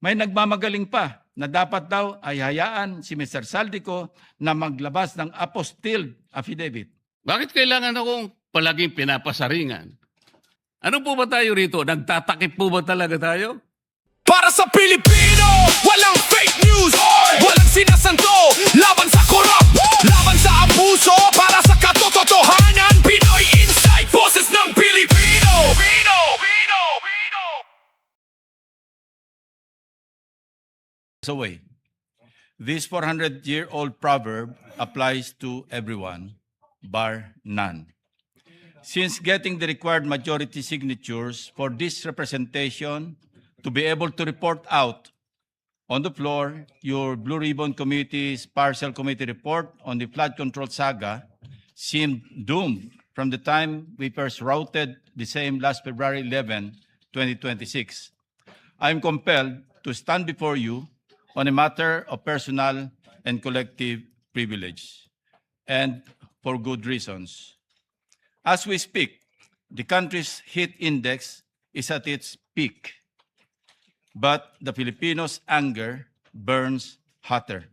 May nagmamagaling pa na dapat daw ay hayaan si Mr. Saldico na maglabas ng apostilled affidavit. Bakit kailangan akong palaging pinapasaringan? Ano po ba tayo rito? Nagtatakip po ba talaga tayo? Para sa Pilipino, walang fake news, walang sinasanto, laban sa korap, laban sa abuso, para sa katotohanan, Pinoy Insight, boses ng Pilipino. Away. This 400-year-old proverb applies to everyone, bar none. Since getting the required majority signatures for this representation to be able to report out on the floor your Blue Ribbon Committee's partial committee report on the flood control saga seemed doomed from the time we first routed the same last February 11, 2026. I am compelled to stand before you on a matter of personal and collective privilege, and for good reasons. As we speak, the country's heat index is at its peak, but the Filipinos' anger burns hotter.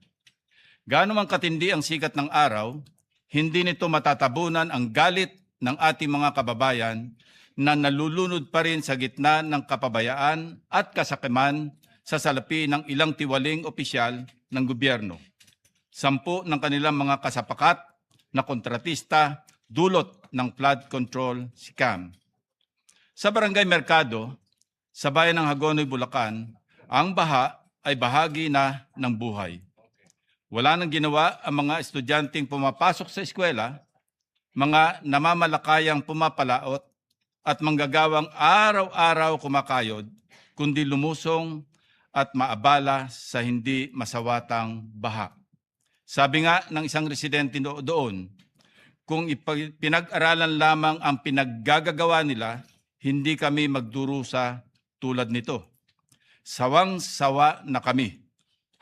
Gaano man katindi ang sikat ng araw, hindi nito matatabunan ang galit ng ating mga kababayan na nalulunod pa rin sa gitna ng kapabayaan at kasakiman sa salapi ng ilang tiwaling opisyal ng gobyerno. 10 ng kanilang mga kasapakat na kontratista dulot ng flood control scam. Sa Barangay Mercado, sa bayan ng Hagonoy, Bulacan, ang baha ay bahagi na ng buhay. Wala nang ginawa ang mga estudyanteng pumapasok sa eskwela, mga namamalakayang pumapalaot at manggagawang araw-araw kumakayod, kundi lumusong at maabala sa hindi masawatang baha. Sabi nga ng isang residente doon, kung pinag-aralan lamang ang pinaggagawa nila, hindi kami magdurusa tulad nito. Sawang-sawa na kami.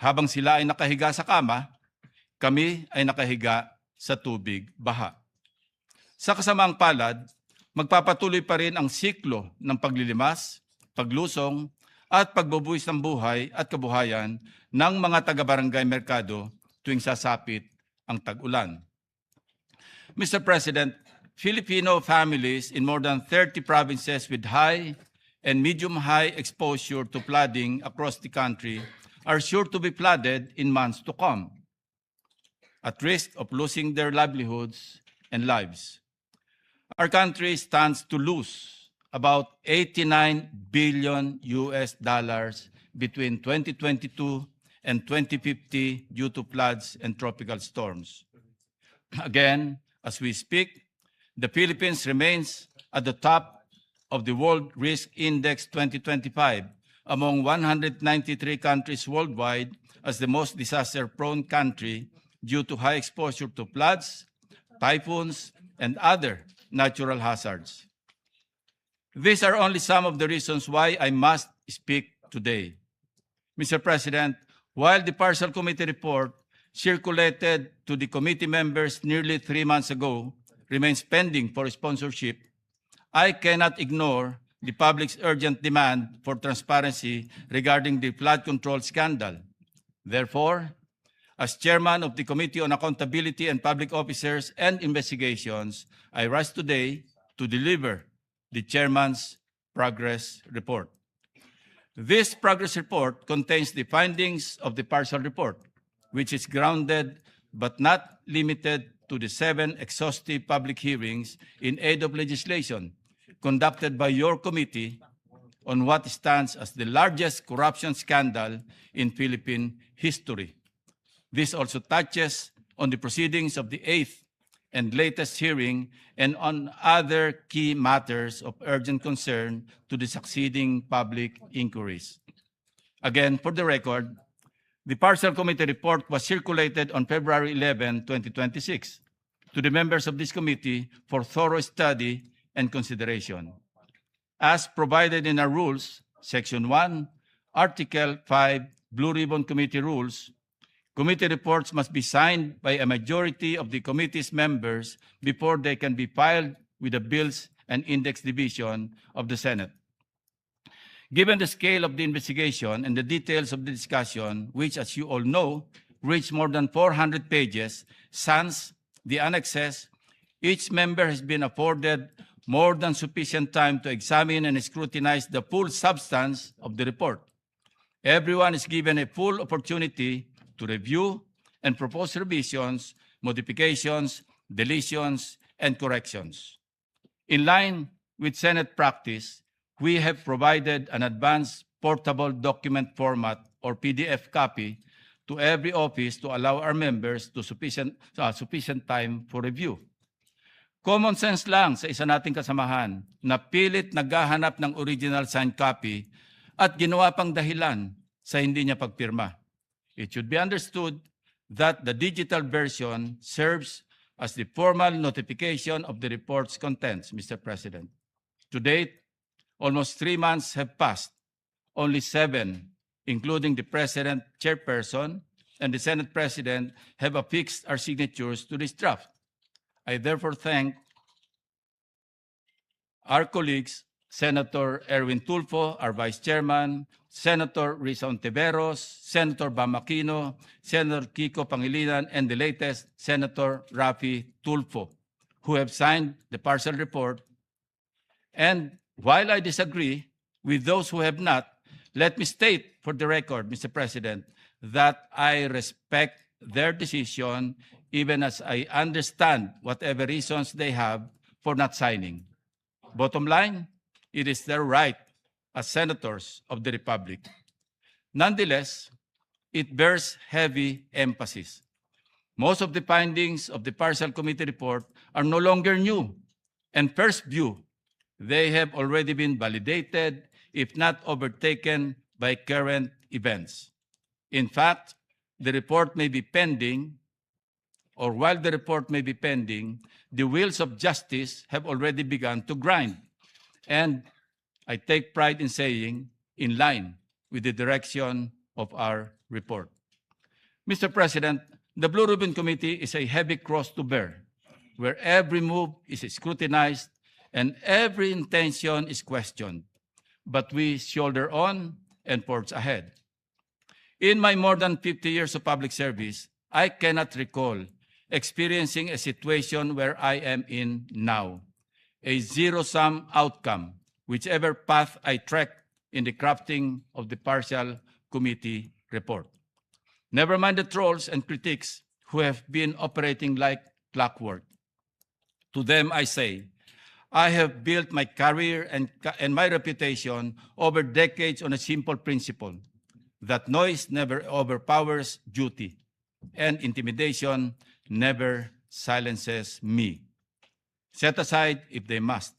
Habang sila ay nakahiga sa kama, kami ay nakahiga sa tubig baha. Sa kasamaang palad, magpapatuloy pa rin ang siklo ng paglilimas, paglusong, at pagbubuwis ng buhay at kabuhayan ng mga taga-Barangay Mercado tuwing sasapit ang tag-ulan. Mr. President, Filipino families in more than 30 provinces with high and medium-high exposure to flooding across the country are sure to be flooded in months to come, at risk of losing their livelihoods and lives. Our country stands to lose about $89 billion between 2022 and 2050 due to floods and tropical storms. Again, as we speak, the Philippines remains at the top of the World Risk Index 2025 among 193 countries worldwide as the most disaster-prone country due to high exposure to floods, typhoons, and other natural hazards. These are only some of the reasons why I must speak today. Mr. President, while the partial committee report circulated to the committee members nearly 3 months ago remains pending for sponsorship, I cannot ignore the public's urgent demand for transparency regarding the flood control scandal. Therefore, as chairman of the Committee on Accountability and Public Officers and Investigations, I rise today to deliver the chairman's progress report. This progress report contains the findings of the partial report, which is grounded but not limited to the 7 exhaustive public hearings in aid of legislation conducted by your committee on what stands as the largest corruption scandal in Philippine history. This also touches on the proceedings of the 8th and latest hearing and on other key matters of urgent concern to the succeeding public inquiries. Again, for the record, the partial committee report was circulated on February 11, 2026 to the members of this committee for thorough study and consideration. As provided in our rules, Section 1, Article 5, Blue Ribbon Committee Rules, committee reports must be signed by a majority of the committee's members before they can be filed with the Bills and Index Division of the Senate. Given the scale of the investigation and the details of the discussion, which, as you all know, reached more than 400 pages, sans the annexes, each member has been afforded more than sufficient time to examine and scrutinize the full substance of the report. Everyone is given a full opportunity to review and propose revisions, modifications, deletions, and corrections. In line with Senate practice, we have provided an advanced portable document format or PDF copy to every office to allow our members to sufficient time for review. Common sense lang sa isa nating kasamahan na pilit naghahanap ng original signed copy at ginawa pang dahilan sa hindi niya pagpirma. It should be understood that the digital version serves as the formal notification of the report's contents, Mr. President. To date, almost 3 months have passed. Only 7, including the President, Chairperson, and the Senate President, have affixed our signatures to this draft. I therefore thank our colleagues, Senator Erwin Tulfo, our Vice Chairman, Senator Risa Ontiveros, Senator Bam Aquino, Senator Kiko Pangilinan, and the latest, Senator Rafi Tulfo, who have signed the partial report. And while I disagree with those who have not, let me state for the record, Mr. President, that I respect their decision even as I understand whatever reasons they have for not signing. Bottom line, it is their right as senators of the Republic. Nonetheless, it bears heavy emphasis. Most of the findings of the partial committee report are no longer new, and first view, they have already been validated, if not overtaken, by current events. In fact, the report may be pending, or while the report may be pending, the wheels of justice have already begun to grind. And I take pride in saying, in line with the direction of our report. Mr. President, the Blue Ribbon Committee is a heavy cross to bear, where every move is scrutinized and every intention is questioned. But we shoulder on and forge ahead. In my more than 50 years of public service, I cannot recall experiencing a situation where I am in now, a zero-sum outcome, whichever path I trek in the crafting of the partial committee report. Never mind the trolls and critics who have been operating like clockwork. To them I say, I have built my career and my reputation over decades on a simple principle, that noise never overpowers duty, and intimidation never silences me. Set aside, if they must,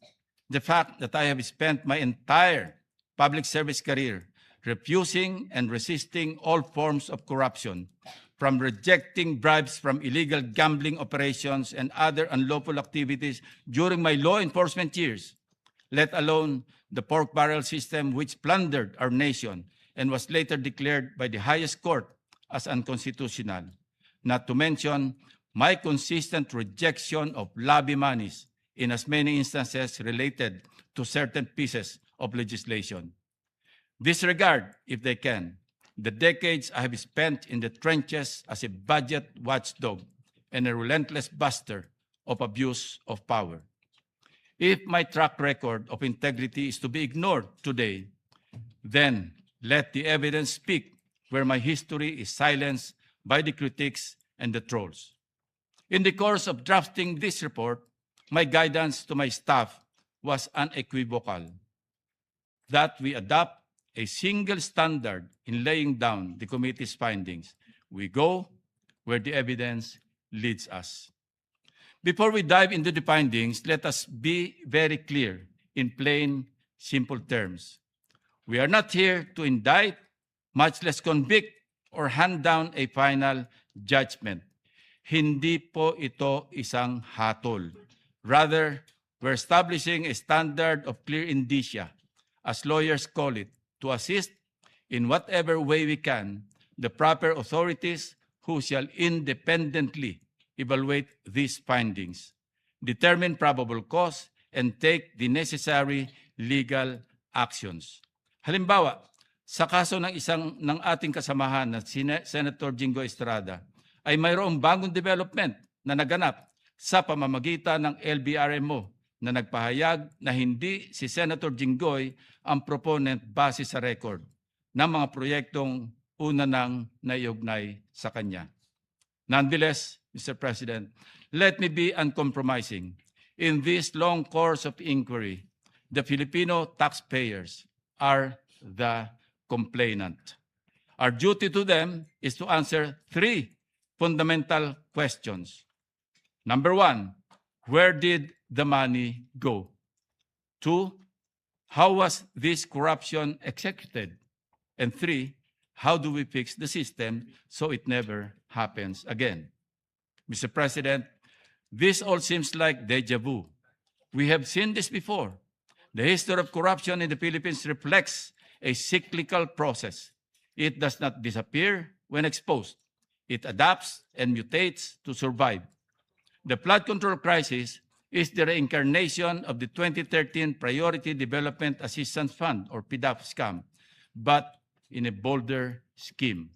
the fact that I have spent my entire public service career refusing and resisting all forms of corruption, from rejecting bribes from illegal gambling operations and other unlawful activities during my law enforcement years, let alone the pork barrel system which plundered our nation and was later declared by the highest court as unconstitutional, not to mention my consistent rejection of lobby monies in as many instances related to certain pieces of legislation. Disregard, if they can, the decades I have spent in the trenches as a budget watchdog and a relentless buster of abuse of power. If my track record of integrity is to be ignored today, then let the evidence speak where my history is silenced by the critics and the trolls. In the course of drafting this report, my guidance to my staff was unequivocal, that we adopt a single standard in laying down the committee's findings. We go where the evidence leads us. Before we dive into the findings, let us be very clear in plain, simple terms. We are not here to indict, much less convict, or hand down a final judgment. Hindi po ito isang hatol. Rather, we're establishing a standard of clear indicia, as lawyers call it, to assist in whatever way we can the proper authorities who shall independently evaluate these findings, determine probable cause, and take the necessary legal actions. Halimbawa, sa kaso ng isang ng ating kasamahan na Senator Jingo Estrada, ay mayroong bagong development na naganap sa pamamagitan ng LBRMO na nagpahayag na hindi si Senator Jinggoy ang proponent base sa record ng mga proyektong una nang naiugnay sa kanya. Nonetheless, Mr. President, let me be uncompromising. In this long course of inquiry, the Filipino taxpayers are the complainant. Our duty to them is to answer three fundamental questions. Number one, where did the money go? Two, how was this corruption executed? And three, how do we fix the system so it never happens again? Mr. President, this all seems like deja vu. We have seen this before. The history of corruption in the Philippines reflects a cyclical process. It does not disappear when exposed. It adapts and mutates to survive. The flood control crisis is the reincarnation of the 2013 Priority Development Assistance Fund, or PDAF scam, but in a bolder scheme.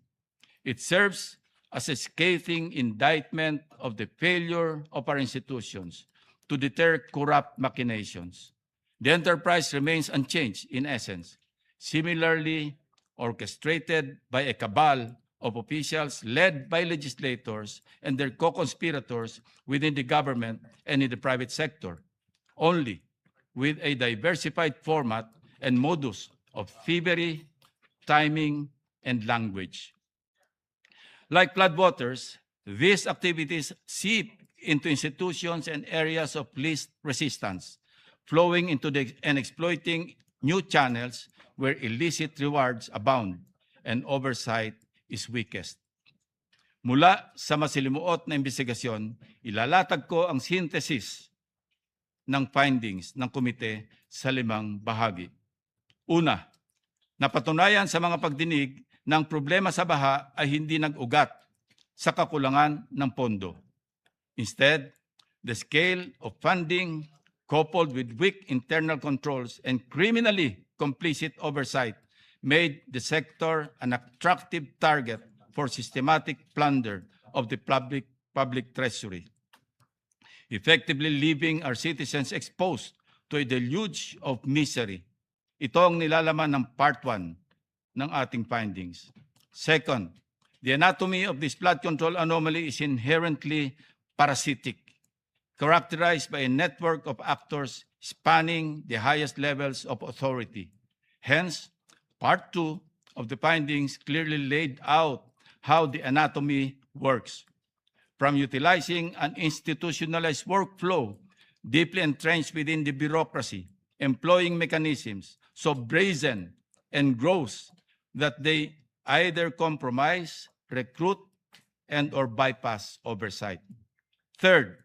It serves as a scathing indictment of the failure of our institutions to deter corrupt machinations. The enterprise remains unchanged in essence, similarly orchestrated by a cabal of officials led by legislators and their co-conspirators within the government and in the private sector, only with a diversified format and modus of thievery, timing, and language. Like floodwaters, these activities seep into institutions and areas of least resistance, flowing into and exploiting new channels where illicit rewards abound and oversight is weakest. Mula sa masilimuot na investigasyon, ilalatag ko ang synthesis ng findings ng komite sa 5 bahagi. Una, napatunayan sa mga pagdinig na ang problema sa baha ay hindi nag-ugat sa kakulangan ng pondo. Instead, the scale of funding coupled with weak internal controls and criminally complicit oversight made the sector an attractive target for systematic plunder of the public treasury, effectively leaving our citizens exposed to a deluge of misery. Ito ang nilalaman ng Part 1 ng ating findings. Second, the anatomy of this flood control anomaly is inherently parasitic, characterized by a network of actors spanning the highest levels of authority. Hence, Part 2 of the findings clearly laid out how the anatomy works. From utilizing an institutionalized workflow deeply entrenched within the bureaucracy, employing mechanisms so brazen and gross that they either compromise, recruit, and or bypass oversight. Third,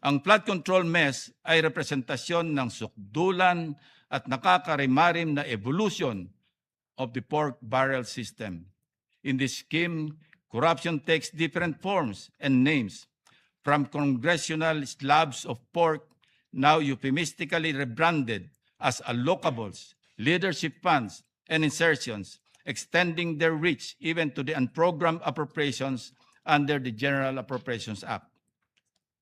ang flood control mess ay representasyon ng sukdulan at nakakarimarim na evolution of the pork barrel system. In this scheme, corruption takes different forms and names, from congressional slabs of pork, now euphemistically rebranded as allocables, leadership funds, and insertions, extending their reach even to the unprogrammed appropriations under the General Appropriations Act.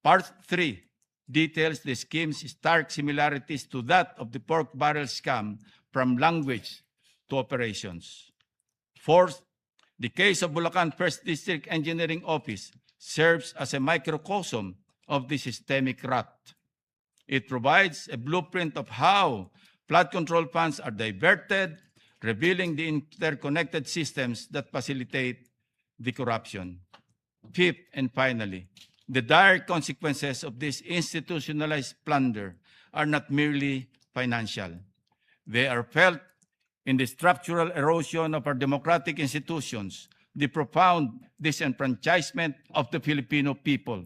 Part 3 details the scheme's stark similarities to that of the pork barrel scam from language to operations. Fourth, the case of Bulacan First District Engineering Office serves as a microcosm of the systemic rot. It provides a blueprint of how flood control funds are diverted, revealing the interconnected systems that facilitate the corruption. Fifth, and finally, the dire consequences of this institutionalized plunder are not merely financial. They are felt in the structural erosion of our democratic institutions, the profound disenfranchisement of the Filipino people,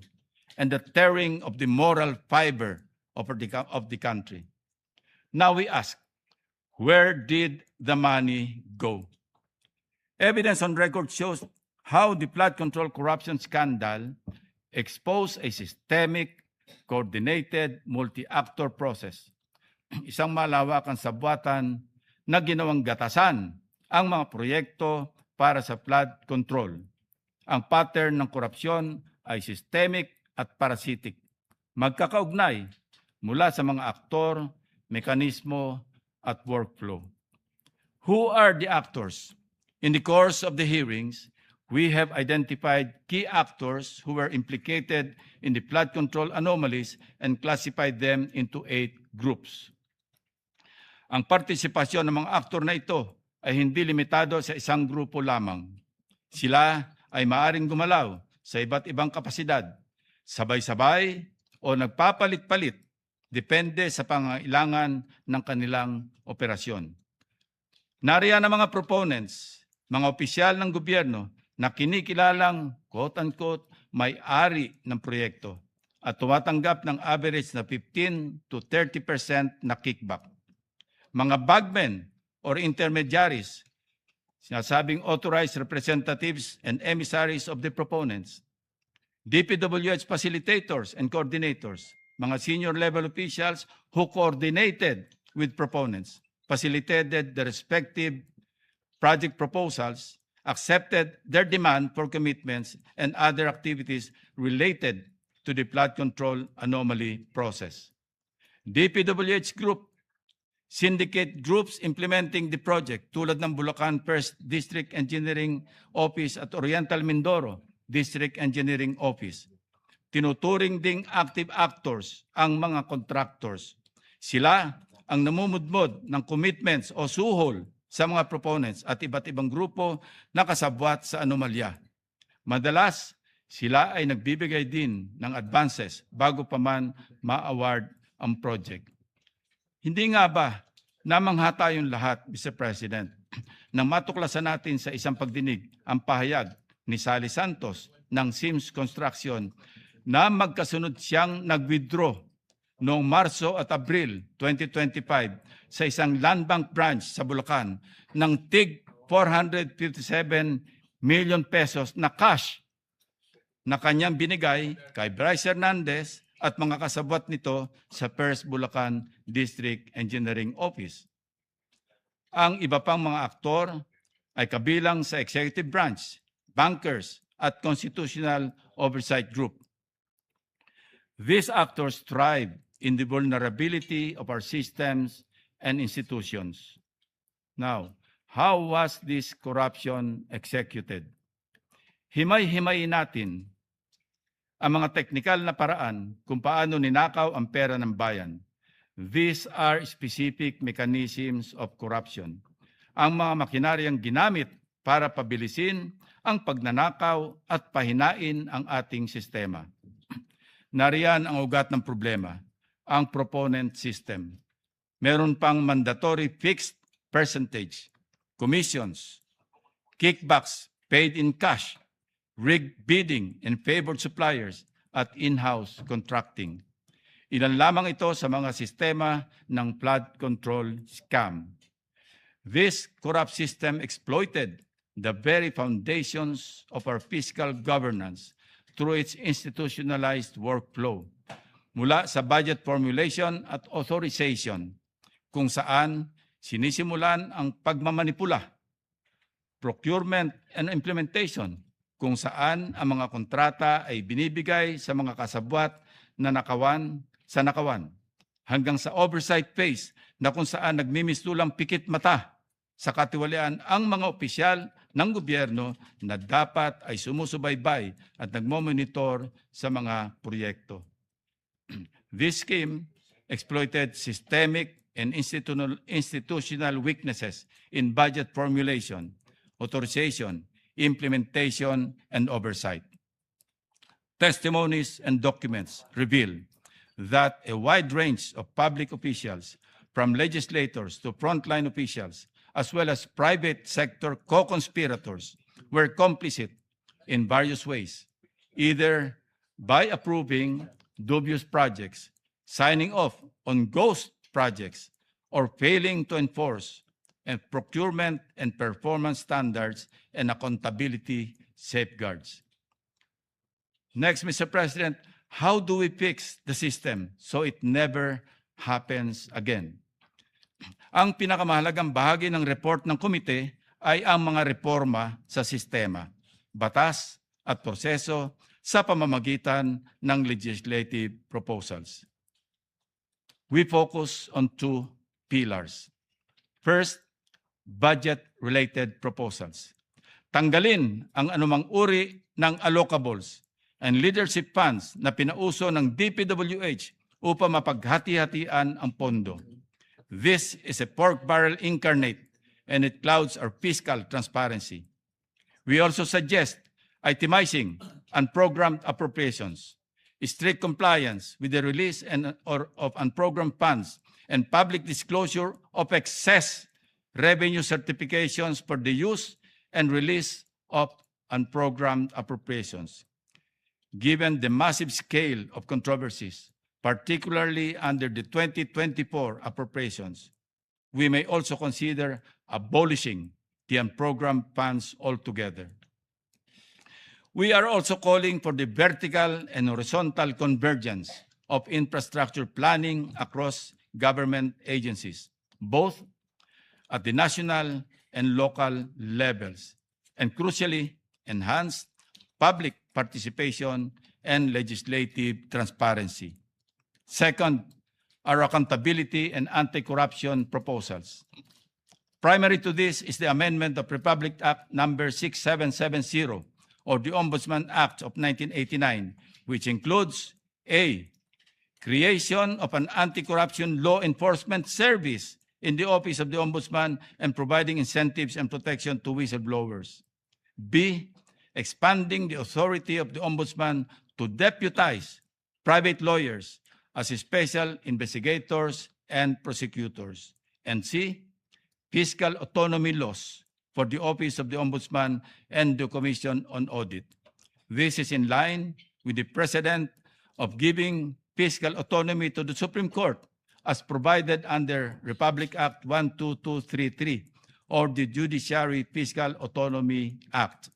and the tearing of the moral fiber of the country. Now we ask, where did the money go? Evidence on record shows how the flood control corruption scandal exposed a systemic, coordinated, multi-actor process, isang malawakang sabwatan na ginawang gatasan ang mga proyekto para sa flood control. Ang pattern ng korupsyon ay systemic at parasitic, magkakaugnay mula sa mga aktor, mekanismo at workflow. Who are the actors? In the course of the hearings, we have identified key actors who were implicated in the flood control anomalies and classified them into 8 groups. Ang partisipasyon ng mga aktor na ito ay hindi limitado sa isang grupo lamang. Sila ay maaring gumalaw sa iba't ibang kapasidad, sabay-sabay o nagpapalit-palit, depende sa pangailangan ng kanilang operasyon. Nariyan ang mga proponents, mga opisyal ng gobyerno na kinikilalang quote-unquote may-ari ng proyekto at tumatanggap ng average na 15 to 30% na kickback. Mga bagmen or intermediaries, sinasabing authorized representatives and emissaries of the proponents, DPWH facilitators and coordinators, mga senior level officials who coordinated with proponents, facilitated the respective project proposals, accepted their demand for commitments and other activities related to the flood control anomaly process. DPWH Group, syndicate groups implementing the project tulad ng Bulacan First District Engineering Office at Oriental Mindoro District Engineering Office. Tinuturing ding active actors ang mga contractors. Sila ang namumudmod ng commitments o suhol sa mga proponents at iba't ibang grupo na kasabwat sa anomalya. Madalas, sila ay nagbibigay din ng advances bago pa man ma-award ang project. Hindi nga ba namangha tayong lahat, Mr. President, nang matuklasan natin sa isang pagdinig ang pahayag ni Sally Santos ng Sims Construction na magkasunod siyang nag-withdraw noong Marso at Abril 2025 sa isang land bank branch sa Bulacan ng tig 457 million pesos na cash na kanyang binigay kay Bryce Hernandez at mga kasabwat nito sa First Bulacan District Engineering Office. Ang iba pang mga aktor ay kabilang sa executive branch, bankers at constitutional oversight group. These actors thrive in the vulnerability of our systems and institutions. Now, how was this corruption executed? Himay-himayin natin ang mga teknikal na paraan kung paano ninakaw ang pera ng bayan. These are specific mechanisms of corruption. Ang mga makinaryang ginamit para pabilisin ang pagnanakaw at pahinain ang ating sistema. Nariyan ang ugat ng problema, ang proponent system. Meron pang mandatory fixed percentage, commissions, kickbacks paid in cash, rigged bidding and favored suppliers at in-house contracting. Ilan lamang ito sa mga sistema ng flood control scam. This corrupt system exploited the very foundations of our fiscal governance through its institutionalized workflow, mula sa budget formulation at authorization, kung saan sinisimulan ang pagmamanipula, procurement and implementation, kung saan ang mga kontrata ay binibigay sa mga kasabwat na nakawan, hanggang sa oversight phase na kung saan nagmimistulang pikit mata sa katiwalian ang mga opisyal ng gobyerno na dapat ay sumusubaybay at nagmomonitor sa mga proyekto. This scheme exploited systemic and institutional weaknesses in budget formulation, authorization, implementation, and oversight. Testimonies and documents reveal that a wide range of public officials, from legislators to frontline officials, as well as private sector co-conspirators, were complicit in various ways, either by approving dubious projects, signing off on ghost projects, or failing to enforce and procurement and performance standards and accountability safeguards. Next, Mr. President, how do we fix the system so it never happens again? Ang pinakamahalagang bahagi ng report ng komite ay ang mga reforma sa sistema, batas at proseso sa pamamagitan ng legislative proposals. We focus on two pillars. First, budget-related proposals. Tanggalin ang anumang uri ng allocables and leadership funds na pinauso ng DPWH upang mapaghati-hatian ang pondo. This is a pork barrel incarnate and it clouds our fiscal transparency. We also suggest itemizing unprogrammed appropriations, strict compliance with the release of unprogrammed funds, and public disclosure of excess revenue certifications for the use and release of unprogrammed appropriations. Given the massive scale of controversies, particularly under the 2024 appropriations, we may also consider abolishing the unprogrammed funds altogether. We are also calling for the vertical and horizontal convergence of infrastructure planning across government agencies, both at the national and local levels, and crucially, enhance public participation and legislative transparency. Second, our accountability and anti-corruption proposals. Primary to this is the amendment of Republic Act number 6770 or the Ombudsman Act of 1989, which includes A, creation of an anti-corruption law enforcement service in the Office of the Ombudsman and providing incentives and protection to whistleblowers. B, expanding the authority of the Ombudsman to deputize private lawyers as special investigators and prosecutors. And C, fiscal autonomy laws for the Office of the Ombudsman and the Commission on Audit. This is in line with the precedent of giving fiscal autonomy to the Supreme Court as provided under Republic Act 12233 or the Judiciary Fiscal Autonomy Act.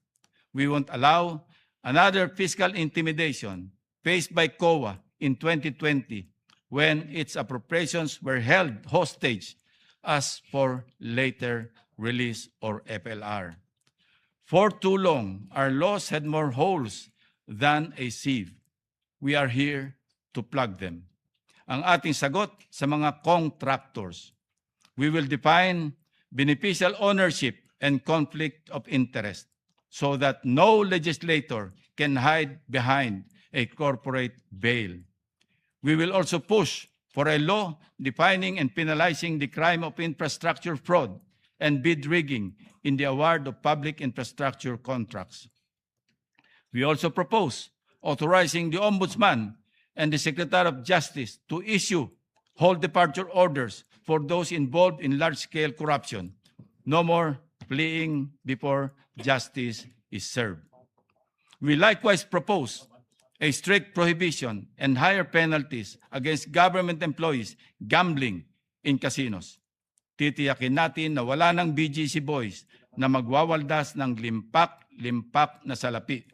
We won't allow another fiscal intimidation faced by COA in 2020 when its appropriations were held hostage as for later release or FLR. For too long, our laws had more holes than a sieve. We are here to plug them. Ang ating sagot sa mga contractors. We will define beneficial ownership and conflict of interest so that no legislator can hide behind a corporate veil. We will also push for a law defining and penalizing the crime of infrastructure fraud and bid rigging in the award of public infrastructure contracts. We also propose authorizing the Ombudsman and the Secretary of Justice to issue whole departure orders for those involved in large-scale corruption. No more fleeing before justice is served. We likewise propose a strict prohibition and higher penalties against government employees gambling in casinos. Titiyakin natin na wala ng BGC boys na magwawaldas ng limpak na salapi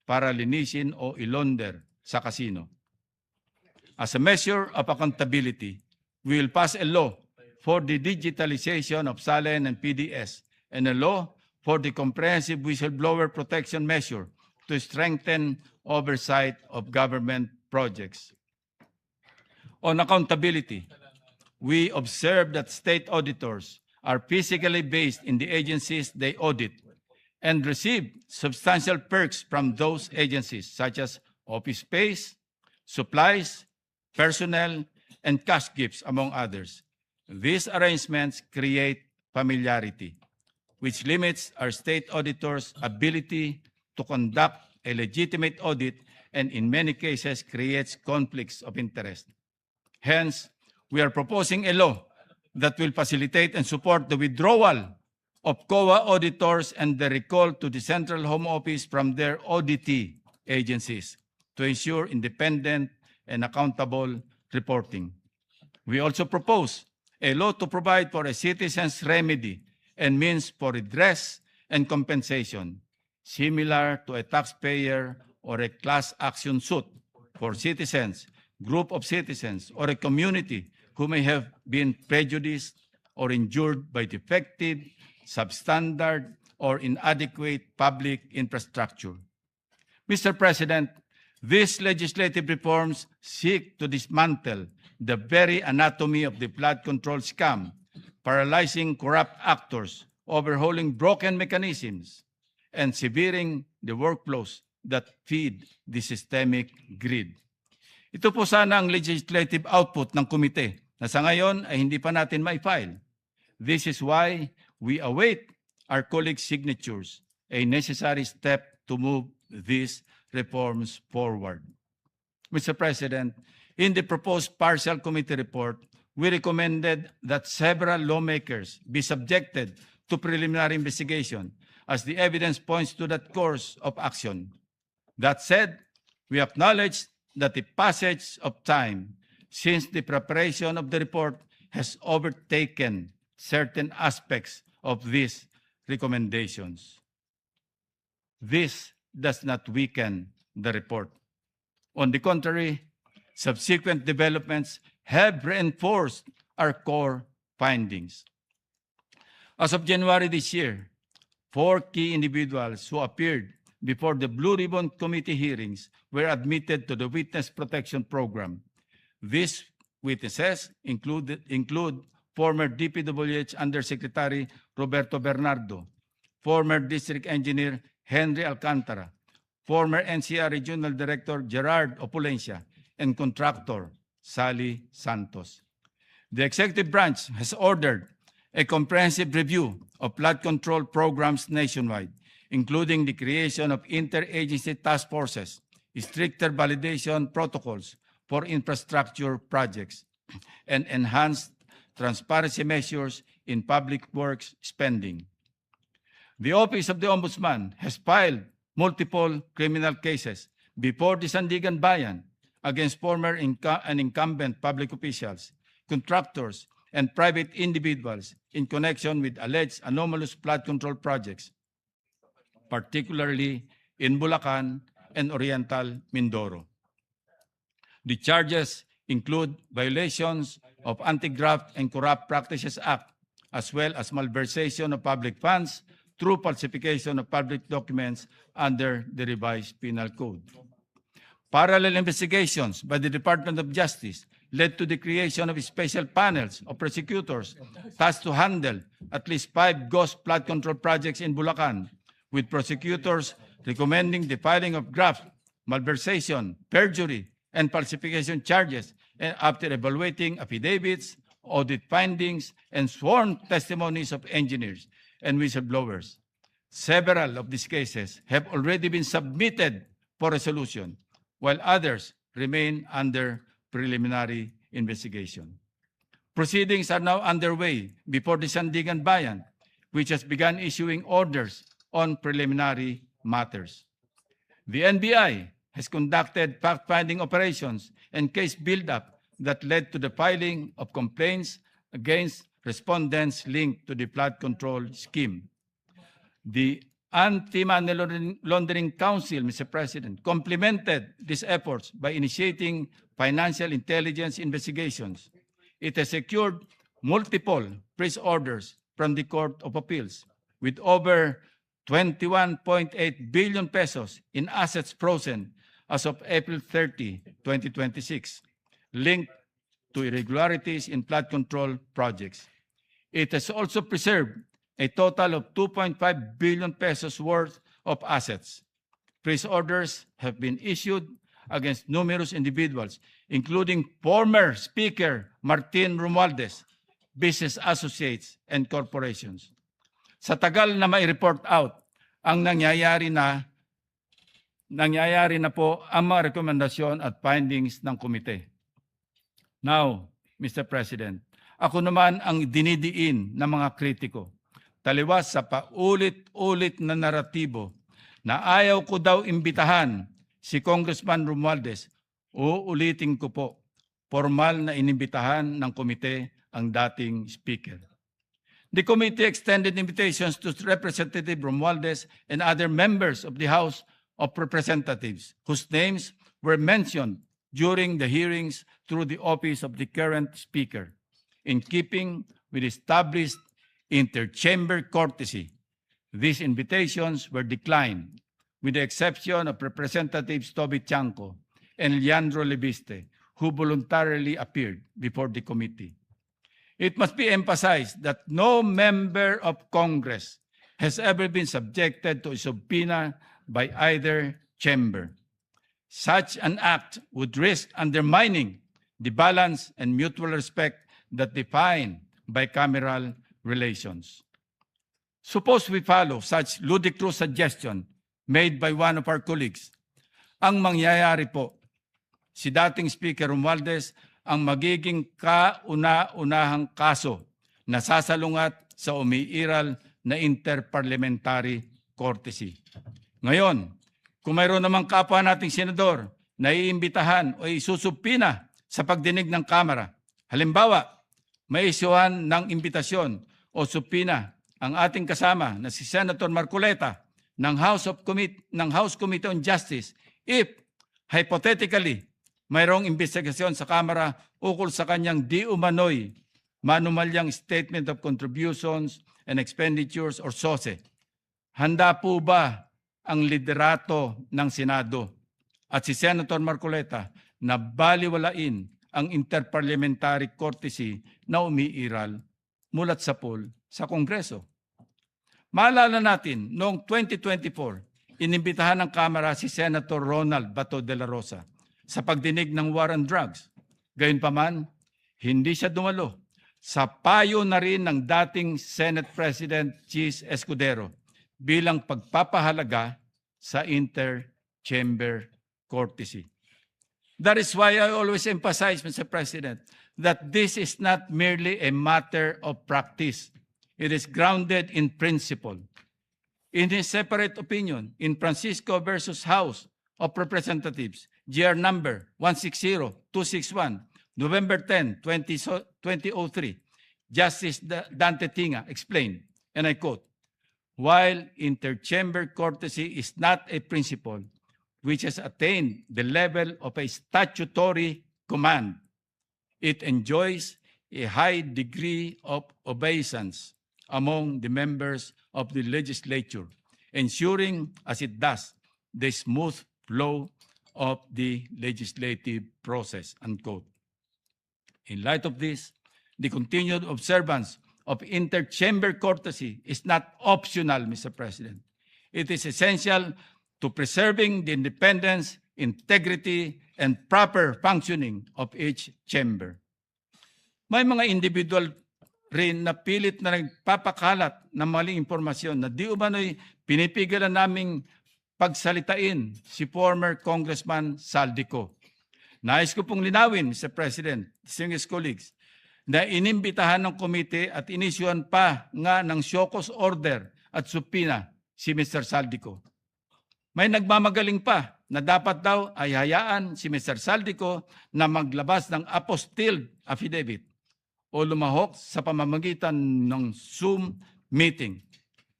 para linisin o ilonder sa kasino. As a measure of accountability, we will pass a law for the digitalization of SALEN and PDS and a law for the comprehensive whistleblower protection measure to strengthen oversight of government projects. On accountability, we observe that state auditors are physically based in the agencies they audit and receive substantial perks from those agencies such as office space, supplies, personnel, and cash gifts, among others. These arrangements create familiarity, which limits our state auditors' ability to conduct a legitimate audit and in many cases creates conflicts of interest. Hence, we are proposing a law that will facilitate and support the withdrawal of COA auditors and the recall to the Central Home Office from their auditee agencies to ensure independent and accountable reporting. We also propose a law to provide for a citizen's remedy and means for redress and compensation, similar to a taxpayer or a class action suit for citizens, group of citizens, or a community who may have been prejudiced or injured by defective, substandard, or inadequate public infrastructure. Mr. President, these legislative reforms seek to dismantle the very anatomy of the flood control scam, paralyzing corrupt actors, overhauling broken mechanisms, and severing the workflows that feed the systemic greed. Ito po sana ang legislative output ng komite na sa ngayon ay hindi pa natin ma-file. This is why we await our colleagues' signatures, a necessary step to move these reforms forward. Mr. President, in the proposed partial committee report, we recommended that several lawmakers be subjected to preliminary investigation as the evidence points to that course of action. That said, we acknowledge that the passage of time since the preparation of the report has overtaken certain aspects of these recommendations. This does not weaken the report. On the contrary, subsequent developments have reinforced our core findings. As of January this year, 4 key individuals who appeared before the Blue Ribbon Committee hearings were admitted to the Witness Protection Program. These witnesses include former DPWH Undersecretary Roberto Bernardo, former District Engineer Henry Alcantara, former NCR Regional Director Gerard Opulencia, and contractor Sally Santos. The executive branch has ordered a comprehensive review of flood control programs nationwide, including the creation of interagency task forces, stricter validation protocols for infrastructure projects, and enhanced transparency measures in public works spending. The Office of the Ombudsman has filed multiple criminal cases before the Sandigan Bayan against former and incumbent public officials, contractors, and private individuals in connection with alleged anomalous flood control projects, particularly in Bulacan and Oriental Mindoro. The charges include violations of Anti-Graft and Corrupt Practices Act, as well as malversation of public funds through falsification of public documents under the revised penal code. Parallel investigations by the Department of Justice led to the creation of special panels of prosecutors tasked to handle at least 5 ghost flood control projects in Bulacan, with prosecutors recommending the filing of graft, malversation, perjury, and falsification charges after evaluating affidavits, audit findings, and sworn testimonies of engineers and whistleblowers. Several of these cases have already been submitted for resolution, while others remain under preliminary investigation. Proceedings are now underway before the Sandigan Bayan, which has begun issuing orders on preliminary matters. The NBI has conducted fact-finding operations and case build-up that led to the filing of complaints against respondents linked to the flood control scheme. The Anti-Money Laundering Council, Mr. President, complemented these efforts by initiating financial intelligence investigations. It has secured multiple freeze orders from the Court of Appeals, with over 21.8 billion pesos in assets frozen as of April 30, 2026, linked to irregularities in flood control projects. It has also preserved a total of 2.5 billion pesos worth of assets. Freeze orders have been issued against numerous individuals, including former Speaker Martin Romualdez, business associates, and corporations. Sa tagal na mai-report out ang nangyayari na po ang mga rekomendasyon at findings ng komite. Now, Mr. President, ako naman ang dinidiin ng mga kritiko, taliwas sa paulit-ulit na naratibo na ayaw ko daw imbitahan si Congressman Romualdez. Uulitin ko po, formal na inimbitahan ng komite ang dating speaker. The committee extended invitations to Representative Romualdez and other members of the House of Representatives whose names were mentioned during the hearings through the office of the current speaker. in keeping with established inter-chamber courtesy. These invitations were declined, with the exception of Representatives Toby Chanco and Leandro Lebiste, who voluntarily appeared before the committee. It must be emphasized that no member of Congress has ever been subjected to a subpoena by either chamber. Such an act would risk undermining the balance and mutual respect that define bicameral relations. Suppose we follow such ludicrous suggestion made by one of our colleagues. Ang mangyayari po, si dating Speaker Romualdez ang magiging kauna-unahang kaso na sasalungat sa umiiral na interparliamentary courtesy. Ngayon, kung mayroon namang kapwa nating senador na iimbitahan o isusubpina sa pagdinig ng Kamara, halimbawa, may isyuhan ng imbitasyon o subpina ang ating kasama na si Senator Marcoleta ng House Committee on Justice if, hypothetically, mayroong investigasyon sa Kamara ukol sa kanyang di umano'y manumalyang Statement of Contributions and Expenditures or SOSE. Handa po ba ang liderato ng Senado at si Senator Marcoleta na baliwalain ang interparliamentary courtesy na umiiral mulat sa pool sa Kongreso? Maalala natin, noong 2024, inimbitahan ng Kamara si Senator Ronald Bato de la Rosa sa pagdinig ng war on drugs. Gayunpaman, hindi siya dumalo. Sa payo na rin ng dating Senate President Chis Escudero bilang pagpapahalaga sa inter-chamber courtesy. That is why I always emphasize, Mr. President, that this is not merely a matter of practice. It is grounded in principle. In his separate opinion, in Francisco versus House of Representatives, GR number 160261, November 10, 2003, Justice Dante Tinga explained, and I quote, "While interchamber courtesy is not a principle which has attained the level of a statutory command, it enjoys a high degree of obeisance among the members of the legislature, ensuring, as it does, the smooth flow of the legislative process," unquote. In light of this, the continued observance of interchamber courtesy is not optional, Mr. President. It is essential to preserving the independence, integrity, and proper functioning of each chamber. May mga individual rin na pilit na nagpapakalat ng maling impormasyon na di umano'y pinipigilan naming pagsalitain si former Congressman Saldico. Nais ko pong linawin, Mr. President, distinguished colleagues, na inimbitahan ng komite at inisyuhan pa nga ng show cause order at subpoena si Mr. Saldico. May nagmamagaling pa na dapat daw ay hayaan si Mr. Saldico na maglabas ng apostilled affidavit o lumahok sa pamamagitan ng Zoom meeting.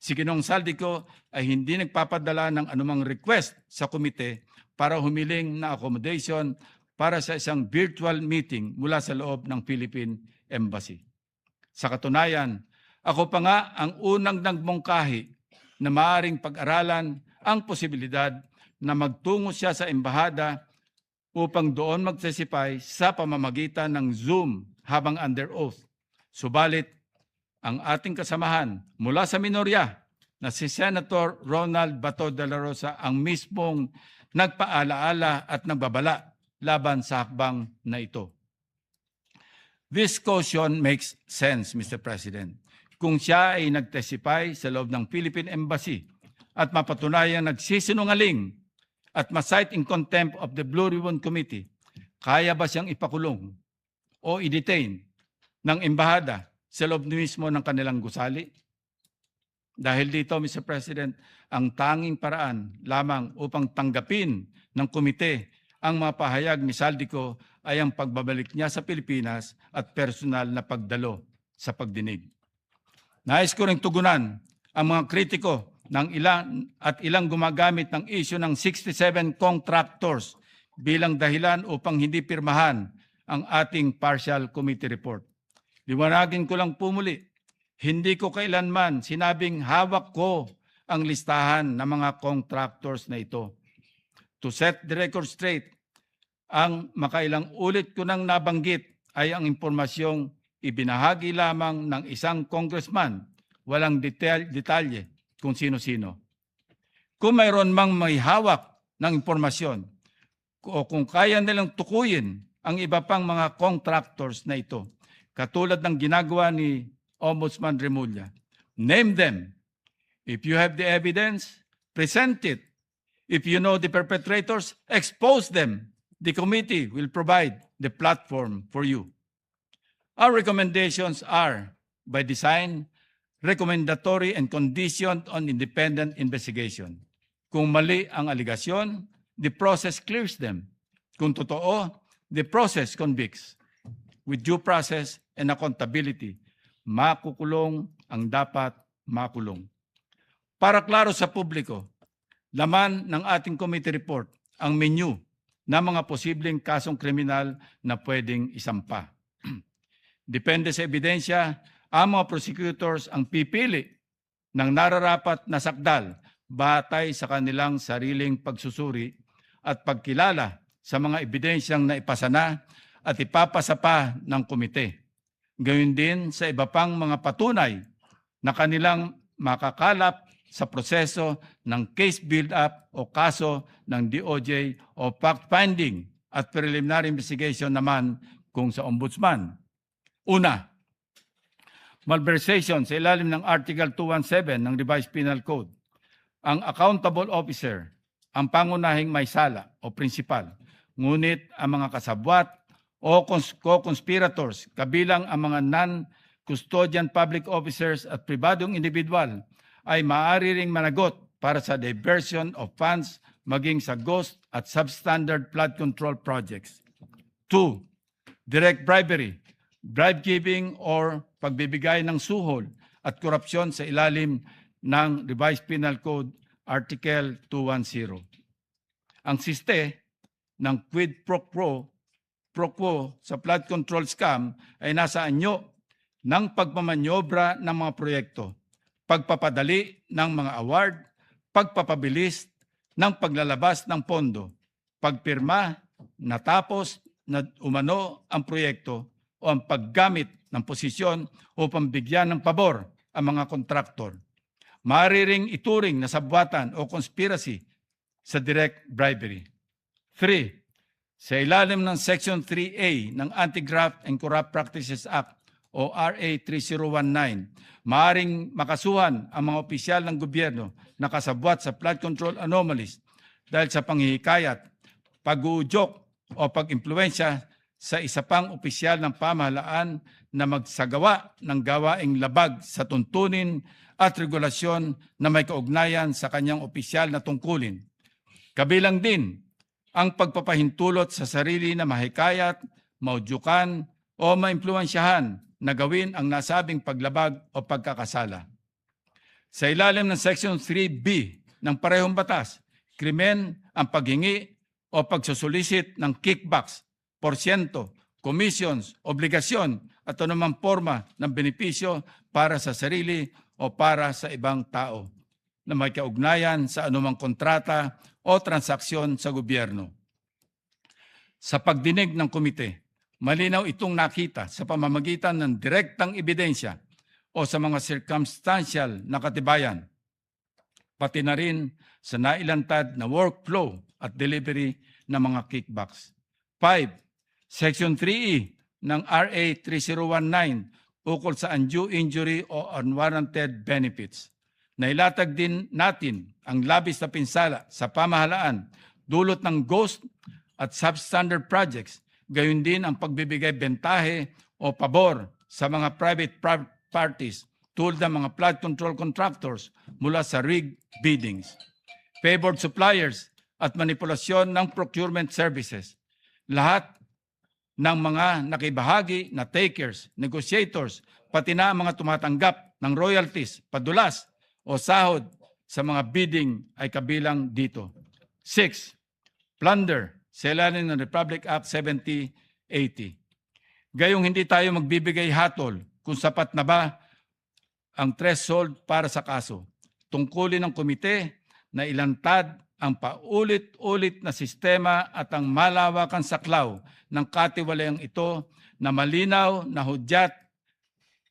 Si Ginoong Saldico ay hindi nagpapadala ng anumang request sa komite para humiling na accommodation para sa isang virtual meeting mula sa loob ng Philippine Embassy. Sa katunayan, ako pa nga ang unang nagmungkahi na maaaring pag-aralan ang posibilidad na magtungo siya sa embahada upang doon magtestify sa pamamagitan ng Zoom habang under oath. Subalit, ang ating kasamahan mula sa minorya na si Senator Ronald Bato de la Rosa ang mismong nagpaalaala at nagbabala laban sa hakbang na ito. This caution makes sense, Mr. President. Kung siya ay nagtestify sa loob ng Philippine Embassy at mapatunayang nagsisinungaling at ma-cite in contempt of the Blue Ribbon Committee, kaya ba siyang ipakulong o i-detain ng embahada sa loob mismo ng kanilang gusali? Dahil dito, Mr. President, ang tanging paraan lamang upang tanggapin ng komite ang mga pahayag ni Saldico ay ang pagbabalik niya sa Pilipinas at personal na pagdalo sa pagdinig. Nais ko ring tugunan ang mga kritiko ng ilang gumagamit ng issue ng 67 contractors bilang dahilan upang hindi pirmahan ang ating partial committee report. Liwanagin ko lang po muli, hindi ko kailanman sinabing hawak ko ang listahan ng mga contractors na ito. To set the record straight, ang makailang ulit ko nang nabanggit ay ang impormasyong ibinahagi lamang ng isang congressman, walang detalye kung sino-sino. Kung mayroon mang may hawak ng impormasyon o kung kaya nilang tukuyin ang iba pang mga contractors na ito, katulad ng ginagawa ni Ombudsman Remulla, name them. If you have the evidence, present it. If you know the perpetrators, expose them. The committee will provide the platform for you. Our recommendations are, by design, recommendatory and conditioned on independent investigation. Kung mali ang aligasyon, the process clears them. Kung totoo, the process convicts. With due process and accountability, makukulong ang dapat makulong. Para klaro sa publiko, laman ng ating committee report ang menu ng mga posibleng kasong kriminal na pwedeng isampa. Depende sa ebidensya, ang mga prosecutors ang pipili ng nararapat na sakdal batay sa kanilang sariling pagsusuri at pagkilala sa mga ebidensyang naipasa na at ipapasa pa ng komite. Gayun din sa iba pang mga patunay na kanilang makakalap sa proseso ng case build-up o kaso ng DOJ o fact-finding at preliminary investigation naman kung sa ombudsman. Una, malversation sa ilalim ng Article 217 ng Revised Penal Code. Ang accountable officer, ang pangunahing may sala o principal, ngunit ang mga kasabwat o co-conspirators, kabilang ang mga non-custodian public officers at pribadong individual, ay maaari ring managot para sa diversion of funds maging sa ghost at substandard flood control projects. 2. Direct bribery, bribe-giving or pagbibigay ng suhol at korupsyon sa ilalim ng Revised Penal Code Article 210. Ang siste ng quid pro quo sa flood control scam ay nasa anyo ng pagmamanyobra ng mga proyekto, pagpapadali ng mga award, pagpapabilis ng paglalabas ng pondo, pagpirma, natapos na umano ang proyekto o ang paggamit ng posisyon upang bigyan ng pabor ang mga kontraktor. Maaari ring ituring na sabwatan o conspiracy sa direct bribery. 3. Sa ilalim ng Section 3A ng Anti-Graft and Corrupt Practices Act o RA 3019, maaaring makasuhan ang mga opisyal ng gobyerno na kasabwat sa flood control anomalies dahil sa panghihikayat, pag-uudyok o pag-impluensya sa isa pang opisyal ng pamahalaan na magsagawa ng gawaing labag sa tuntunin at regulasyon na may kaugnayan sa kanyang opisyal na tungkulin. Kabilang din ang pagpapahintulot sa sarili na mahikayat, maudyukan o maimpluwensyahan na gawin ang nasabing paglabag o pagkakasala. Sa ilalim ng Section 3B ng parehong batas, krimen ang paghingi o pagsusulisit ng kickbacks, porsyento, commissions, obligasyon at anumang forma ng benepisyo para sa sarili o para sa ibang tao na may kaugnayan sa anumang kontrata o transaksyon sa gobyerno. Sa pagdinig ng komite, malinaw itong nakita sa pamamagitan ng direktang ebidensya o sa mga circumstantial na katibayan, pati na rin sa nailantad na workflow at delivery ng mga kickbacks. 5. Section 3E ng RA 3019 ukol sa undue injury o unwarranted benefits. Nailatag din natin ang labis na pinsala sa pamahalaan dulot ng ghost at substandard projects, gayon din ang pagbibigay bentahe o pabor sa mga private parties tulad ng mga flood control contractors mula sa rigged biddings, favored suppliers at manipulasyon ng procurement services. Lahat ng mga nakibahagi na takers, negotiators, pati na ang mga tumatanggap ng royalties, padulas o sahod sa mga bidding ay kabilang dito. 6. Plunder sa ilalim ng Republic Act 7080. Gayong hindi tayo magbibigay hatol kung sapat na ba ang threshold para sa kaso. Tungkulin ng komite na ilantad ang paulit-ulit na sistema at ang malawakang saklaw ng katiwalayang ito na malinaw na hudyat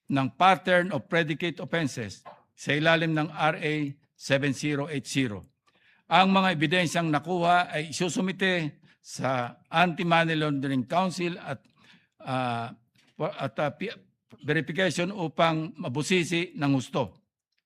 ng pattern of predicate offenses sa ilalim ng RA 7080. Ang mga ebidensyang nakuha ay isusumite sa Anti-Money Laundering Council at verification upang mabusisi ng husto.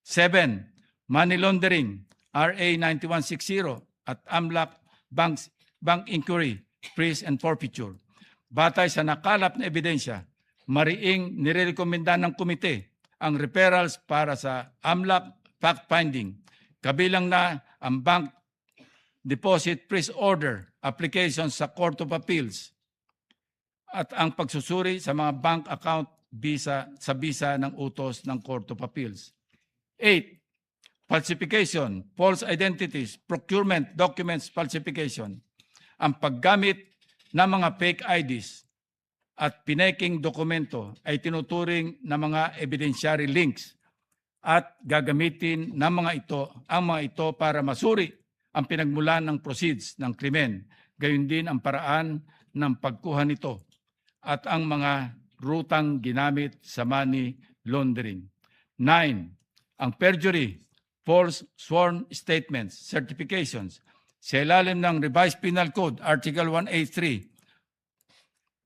7. Money Laundering, RA 9160 at AMLAC Bank Inquiry, Freeze and Forfeiture. Batay sa nakalap na ebidensya, mariing nirekomenda ng komite ang referrals para sa AMLAC fact-finding, kabilang na ang Bank Deposit Freeze Order application sa Court of Appeals at ang pagsusuri sa mga bank account bisa ng utos ng Court of Appeals. 8. Falsification, false identities, procurement documents falsification, ang paggamit ng mga fake IDs at pineking dokumento ay tinuturing na mga evidentiary links at gagamitin ng ang mga ito para masuri ang pinagmulan ng proceeds ng krimen, gayon din ang paraan ng pagkuha nito at ang mga rutang ginamit sa money laundering. 9. Ang perjury, false sworn statements, certifications, sa ilalim ng Revised Penal Code, Article 183,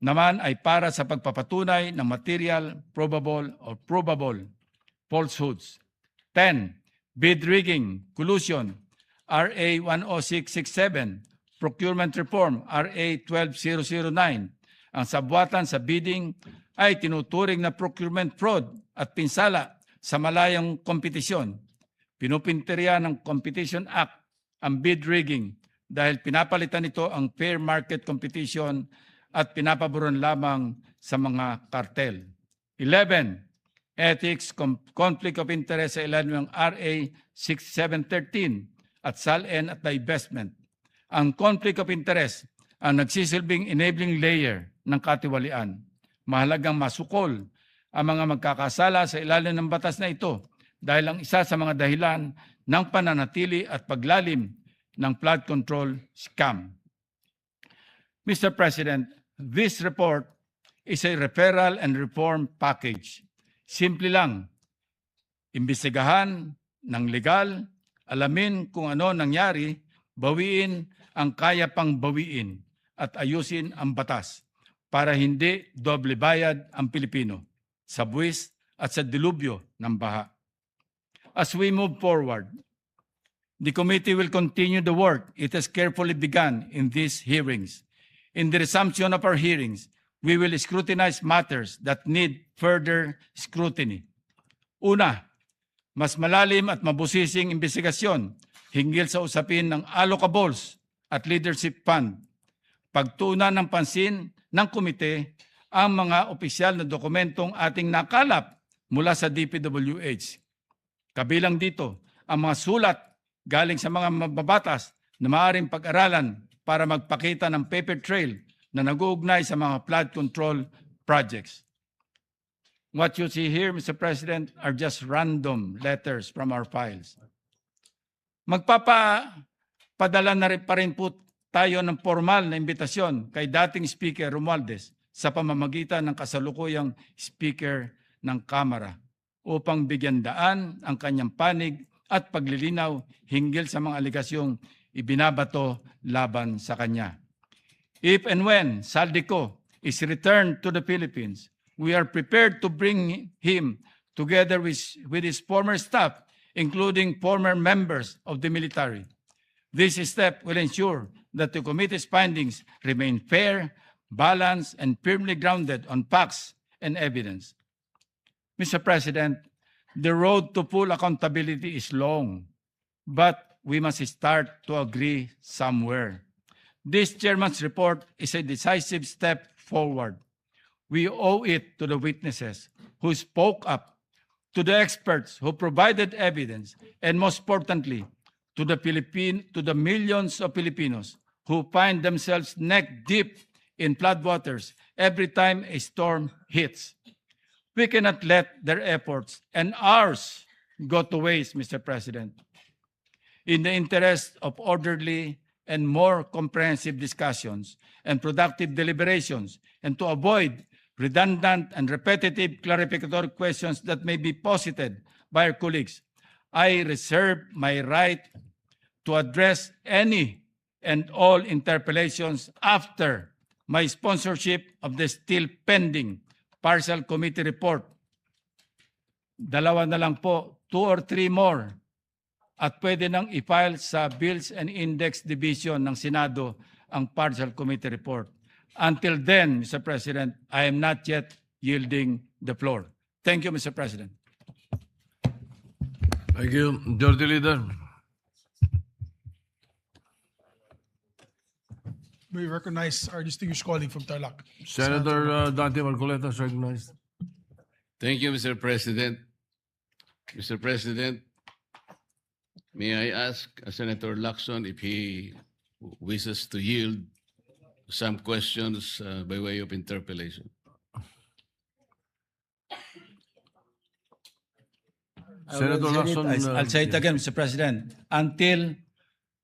naman ay para sa pagpapatunay ng material, probable or provable falsehoods. 10. Bid rigging, collusion, RA 10667, procurement reform, RA 12009. Ang sabwatan sa bidding ay tinuturing na procurement fraud at pinsala sa malayang kompetisyon. Pinupinteriya ng Competition Act ang bid rigging dahil pinapalitan nito ang fair market competition at pinapaboran lamang sa mga kartel. 11. Ethics, conflict of interest sa ilalim ng RA 6713 at SALN at divestment. Ang conflict of interest ang nagsisilbing enabling layer ng katiwalian. Mahalagang masukol ang mga magkakasala sa ilalim ng batas na ito dahil ang isa sa mga dahilan ng pananatili at paglalim ng flood control scam. Mr. President, this report is a referral and reform package. Simple lang, imbestigahan ng legal, alamin kung ano nangyari, bawiin ang kaya pang bawiin at ayusin ang batas para hindi doble bayad ang Pilipino sa buwis at sa dilubyo ng baha. As we move forward, the committee will continue the work it has carefully begun in these hearings. In the resumption of our hearings, we will scrutinize matters that need further scrutiny. Una, mas malalim at mabusising investigasyon hinggil sa usapin ng allocables at leadership fund. Pagtuunan ng pansin ng komite ang mga opisyal na dokumentong ating nakalap mula sa DPWH. Kabilang dito ang mga sulat galing sa mga mababatas na maaaring pag-aralan para magpakita ng paper trail na nag-uugnay sa mga flood control projects. What you see here, Mr. President, are just random letters from our files. Magpapadala na rin pa rin po tayo ng formal na imbitasyon kay dating Speaker Romualdez sa pamamagitan ng kasalukuyang Speaker ng Kamara upang bigyan daan ang kanyang panig at paglilinaw hinggil sa mga aligasyong ibinabato laban sa kanya. If and when Saldico is returned to the Philippines, we are prepared to bring him together with his former staff, including former members of the military. This step will ensure that the committee's findings remain fair, balanced, and firmly grounded on facts and evidence. Mr. President, the road to full accountability is long, but we must start to agree somewhere. This chairman's report is a decisive step forward. We owe it to the witnesses who spoke up, to the experts who provided evidence, and most importantly, to the millions of Filipinos who find themselves neck deep in floodwaters every time a storm hits. We cannot let their efforts and ours go to waste, Mr. President. In the interest of orderly and more comprehensive discussions and productive deliberations, and to avoid redundant and repetitive clarificatory questions that may be posited by our colleagues, I reserve my right to address any and all interpellations after my sponsorship of the still pending partial committee report. Dalawa na lang po, 2 or 3 more. At pwede nang i-file sa Bills and Index Division ng Senado ang partial committee report. Until then, Mr. President, I am not yet yielding the floor. Thank you, Mr. President. Thank you. Majority Leader. We recognize our distinguished colleague from Tarlac. Senator Dante Marcoleta is recognized. Thank you, Mr. President. Mr. President, may I ask Senator Lacson if he wishes to yield some questions by way of interpellation? Senator Lacson. I'll say it again, Mr. President. Until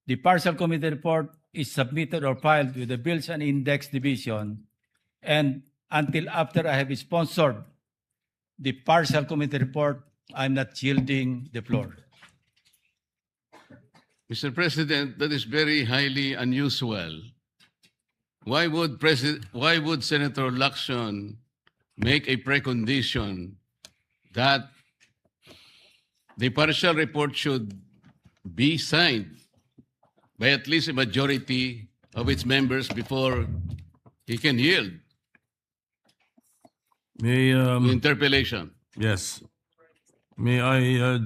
the partial committee report is submitted or filed with the Bills and Index Division, and until after I have sponsored the partial committee report, I'm not yielding the floor. Mr. President, that is very highly unusual. Why would Senator Lacson make a precondition that the partial report should be signed by at least a majority of its members before he can yield May, the interpellation? yes. May I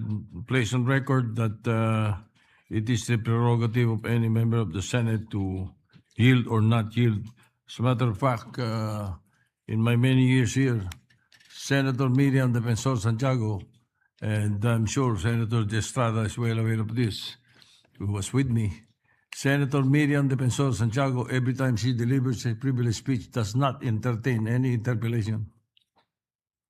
place on record that it is the prerogative of any member of the Senate to yield or not yield. As a matter of fact, in my many years here, Senator Miriam Defensor Santiago, and I'm sure Senator De Estrada is well aware of this, who was with me. Senator Miriam Defensor Santiago, every time she delivers a privileged speech, does not entertain any interpellation.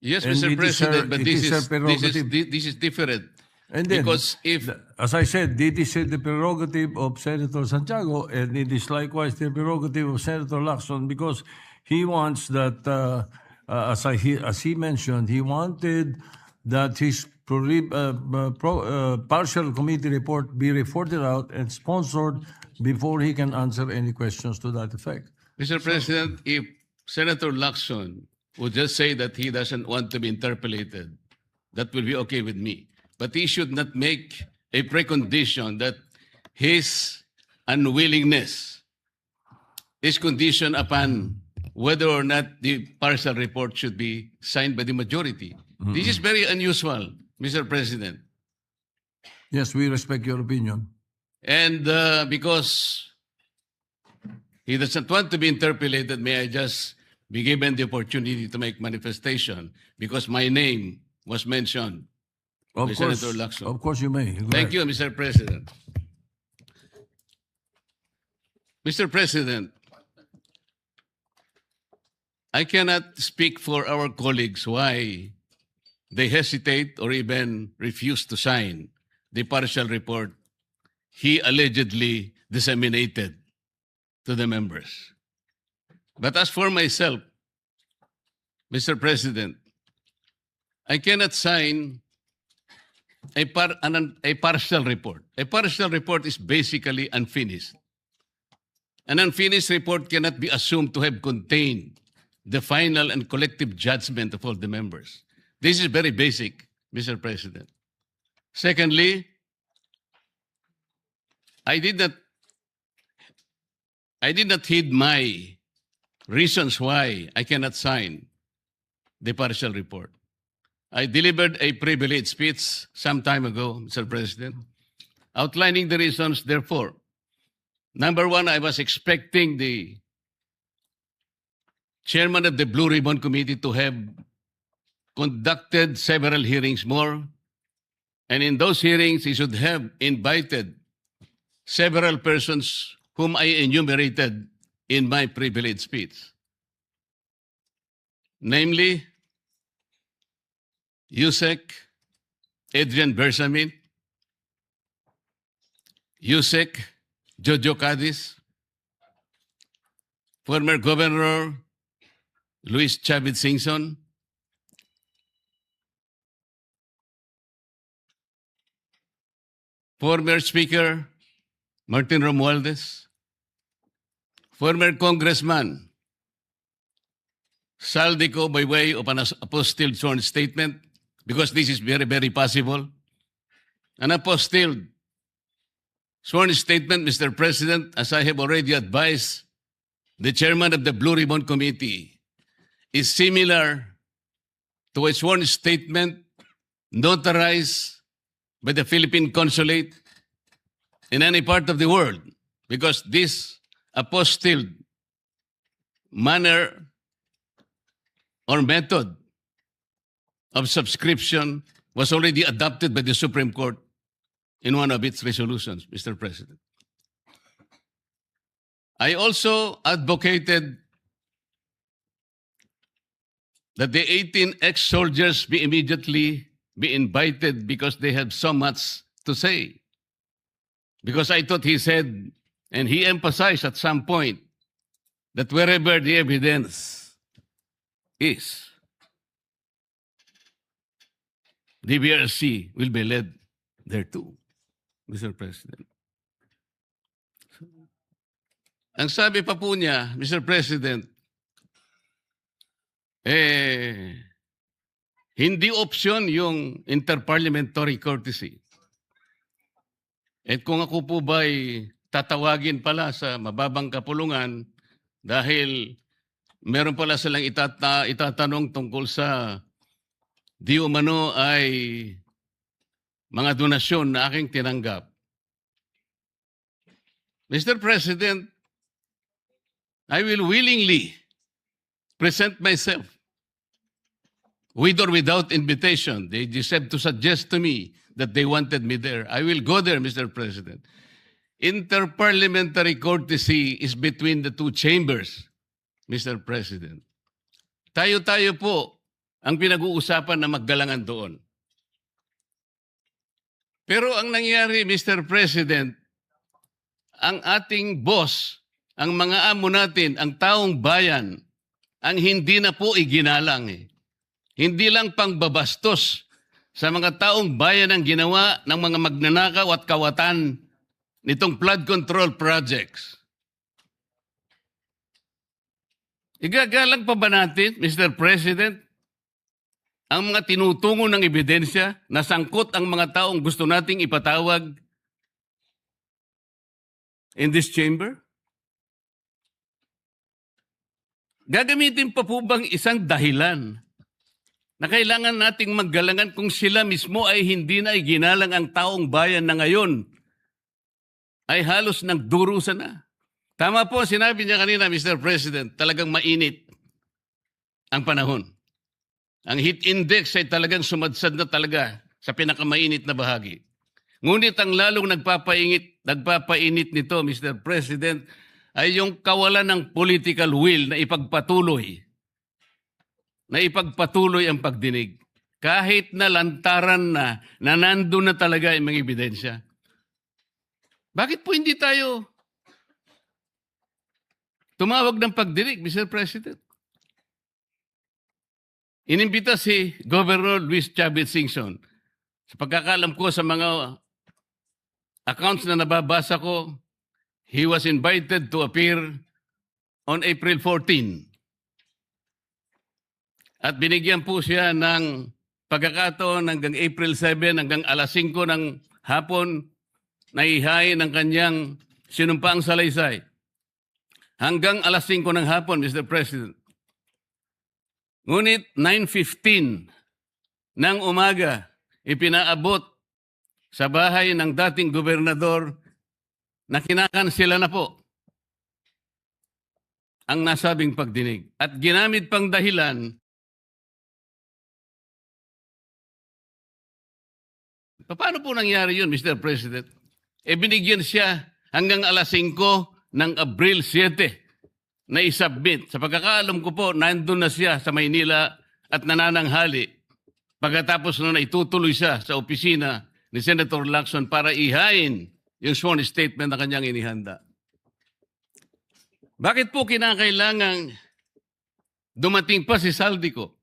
Yes, And Mr. it is President, her- but it this is her is prerogative. this is different. And then, Because if as I said, it is the prerogative of Senator Santiago, and it is likewise the prerogative of Senator Lacson, because he wants that, as he mentioned, he wanted that his partial committee report be reported out and sponsored before he can answer any questions to that effect. Mr. President, if Senator Lacson would just say that he doesn't want to be interpellated, that will be okay with me. But he should not make a precondition that his unwillingness is conditioned upon whether or not the partial report should be signed by the majority. This is very unusual, Mr. President. Yes, we respect your opinion. And because he doesn't want to be interpellated, may I just be given the opportunity to make manifestation because my name was mentioned. Of By course, Senator Lacson. of course you may. Go Thank ahead. you, Mr. President. Mr. President, I cannot speak for our colleagues why they hesitate or even refuse to sign the partial report he allegedly disseminated to the members. But as for myself, Mr. President, I cannot sign a partial report. A partial report is basically unfinished. An unfinished report cannot be assumed to have contained the final and collective judgment of all the members. This is very basic, Mr. President. Secondly, I did not heed my reasons why I cannot sign the partial report. I delivered a privileged speech some time ago, Mr. President, outlining the reasons, therefore. Number one, I was expecting the chairman of the Blue Ribbon Committee to have conducted several hearings more. And in those hearings, he should have invited several persons whom I enumerated in my privilege speech. Namely, Yusek Adrian Bersamin, Yusek Jojo Cadiz, former Governor Luis Chavez Singson, former Speaker Martin Romualdez, former Congressman Saldico by way of an apostilled sworn statement, because this is very, very possible. An apostilled sworn statement, Mr. President, as I have already advised the chairman of the Blue Ribbon Committee, is similar to a sworn statement notarized by the Philippine Consulate in any part of the world, because this apostilled manner or method of subscription was already adopted by the Supreme Court in one of its resolutions, Mr. President. I also advocated that the 18 ex-soldiers be immediately be invited because they have so much to say. Because I thought he said, and he emphasized at some point, that wherever the evidence is, the BRC will be led there too, Mr. President. Ang sabi pa po niya, Mr. President, hindi option yung interparliamentary courtesy. At kung ako po ba'y tatawagin pala sa mababang kapulungan dahil meron pala silang itatanong tungkol sa di umano ay mga donasyon na aking tinanggap. Mr. President, I will willingly present myself with or without invitation. They just have to suggest to me that they wanted me there. I will go there, Mr. President. Interparliamentary courtesy is between the two chambers, Mr. President. Tayo-tayo po ang pinag-uusapan na maggalangan doon. Pero ang nangyari, Mr. President, ang ating boss, ang mga amo natin, ang taong bayan, ang hindi na po iginalang. Hindi lang pangbabastos sa mga taong bayan ang ginawa ng mga magnanakaw at kawatan nitong flood control projects. Igagalang pa ba natin, Mr. President, ang mga tinutungo ng ebidensya na sangkot ang mga taong gusto nating ipatawag in this chamber? Gagamitin pa po bang isang dahilan na kailangan nating maggalangan kung sila mismo ay hindi na iginalang ang taong bayan na ngayon ay halos nagdurusa na? Tama po, sinabi niya kanina, Mr. President, talagang mainit ang panahon. Ang heat index ay talagang sumadsad na talaga sa pinakamainit na bahagi. Ngunit ang lalong nagpapainit nito, Mr. President, ay yung kawalan ng political will na ipagpatuloy ang pagdinig. Kahit na lantaran na nandun na talaga ang mga ebidensya. Bakit po hindi tayo tumawag ng pagdinig, Mr. President? Inimbita si Governor Luis Chavez Singson. Sa pagkakalam ko sa mga accounts na nababasa ko, he was invited to appear on April 14. At binigyan po siya ng pagkakataon hanggang April 7, hanggang alas 5 ng hapon, na ihain ang kanyang sinumpaang salaysay. Hanggang alas 5 ng hapon, Mr. President. Ngunit 9:15 ng umaga, ipinaabot sa bahay ng dating gobernador na kinakansela na po ang nasabing pagdinig. At ginamit pang dahilan, paano po nangyari yun, Mr. President? Binigyan siya hanggang alas 5 ng Abril 7 na isubmit. Sa pagkakaalam ko po, nandun na siya sa Maynila at nanananghali. Pagkatapos na itutuloy siya sa opisina ni Senator Lacson para ihain yung sworn statement na kanyang inihanda. Bakit po kinakailangang dumating pa si Saldico?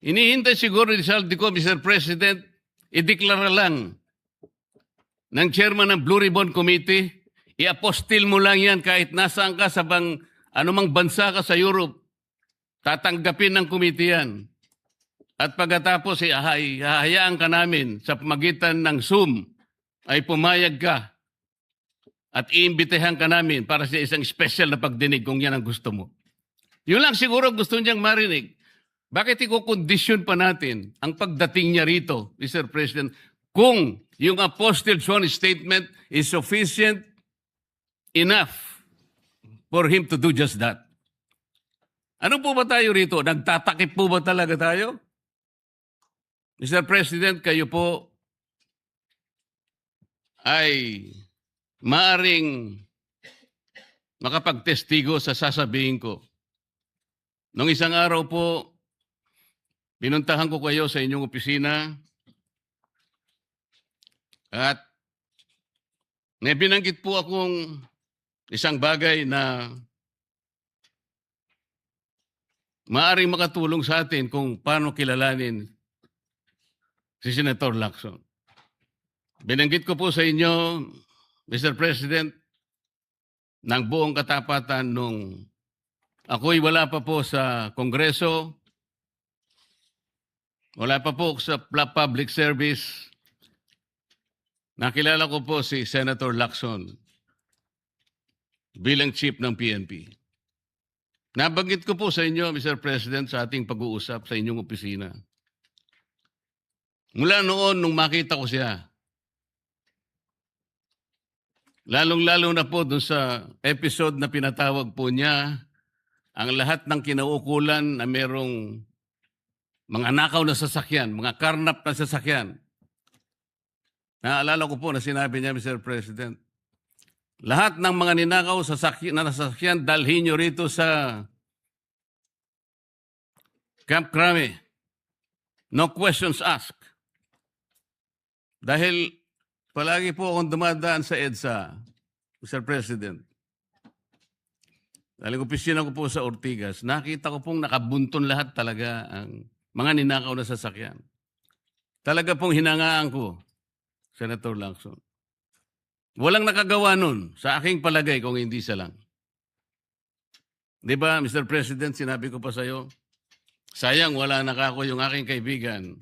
Inihintay siguro ni Saldico, Mr. President, ideklara lang ng chairman ng Blue Ribbon Committee, i-apostil mo lang yan kahit nasaan ka sa anumang bansa ka sa Europe, tatanggapin ng committee yan. At pagkatapos hahayaan ka namin sa pamagitan ng Zoom ay pumayag ka at iimbitehan ka namin para sa isang special na pagdinig kung yan ang gusto mo. Yun lang siguro gusto niyang marinig. Bakit i-condition pa natin ang pagdating niya rito, Mr. President, kung yung apostille sworn statement is sufficient enough for him to do just that? Ano po ba tayo rito? Nagtatakip po ba talaga tayo? Mr. President, kayo po ay maaring makapagtestigo sa sasabihin ko. Nung isang araw po, pinuntahan ko kayo sa inyong opisina at may binanggit po akong isang bagay na maaring makatulong sa atin kung paano kilalanin si Senator Lacson. Binanggit ko po sa inyo, Mr. President, ng buong katapatan nung ako'y wala pa po sa Kongreso, wala pa po sa public service, nakilala ko po si Senator Lacson bilang chief ng PNP. Nabanggit ko po sa inyo, Mr. President, sa ating pag-uusap sa inyong opisina. Mula noon, nung makita ko siya, lalong-lalo na po dun sa episode na pinatawag po niya, ang lahat ng kinaukulan na merong mga nakaw na sasakyan, mga karnap na sasakyan. Naalala ko po na sinabi niya, Mr. President, lahat ng mga ninakaw na sasakyan, dalhin niyo rito sa Camp Crame. No questions asked. Dahil palagi po akong dumadaan sa EDSA, Mr. President. Dahil opisina ko po sa Ortigas, nakita ko pong nakabunton lahat talaga ang mga ninakaw na sasakyan. Talaga pong hinangaan ko, Senator Lacson. Walang nakagawa nun sa aking palagay kung hindi siya lang. Di ba, Mr. President, sinabi ko pa sa'yo, sayang wala nakako yung aking kaibigan,